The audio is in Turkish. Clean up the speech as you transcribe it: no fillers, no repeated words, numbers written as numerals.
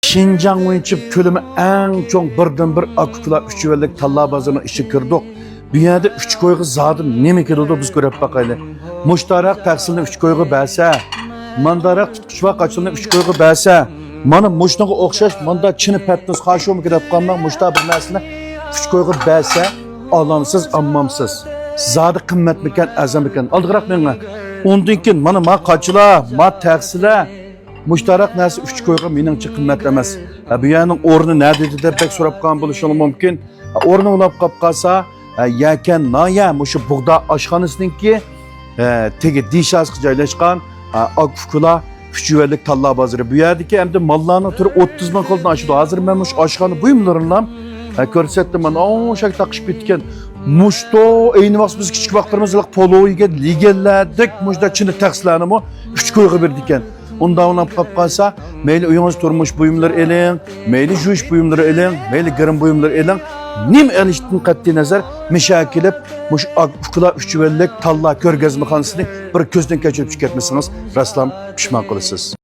Şinjan boyunca kölümü en çok birden bir akuklar üçüvellik talla bazarına işi kırdık. Dünyada üç koygu zadım ne mi kirdi biz görüp bakaylı. Muştarak tahsilini üç koygu belse, mandarak tutuşma kaçılını üç koygu belse, mana muşnaga okşaş, manda çini petiniz karşı mı kirip kalmak, muşta bir nesline üç koygu belse, alansız, ammamsız. Zadı kımmet miken, azam miken. Aldıqırak mene. Ondan keyin mana ma kaçıla, ma tahsile, müştarak narsa üç koyga meningcha qimmat emas. Bu yerning o'rni nerede deb pek so'rab qolgan bo'lishi mumkin. O'rni ulab qolib qolsa, yakan noya mushu bug'da oshxonasininki tegi dishasga joylashgan akfukula Küçüverlik talla bozori. Bu yerdagi endi mallarning turi 30 ming qo'ldan oshdi. Hozir men mush oshxona buyumlarini ko'rsatdim. Mana o'sha taqishib ketgan. Mushto ayni vaqt biz kichik vaqtlarimizda pologa ligalardik. Mushda chini taxslarni 3 koyga berdik ekan. Ondan olab qolib qolsa, mayli uyingiz turmush buyumlari eling, mayli juish buyumlari eling, mayli girim buyumlari eling. Nim elishdan qat'iy nazar mishakilib mush akfukula uchvellik talla ko'rgazmaxonasini bir ko'zdan kechirib ketmasangiz, raslam pishman qilasiz.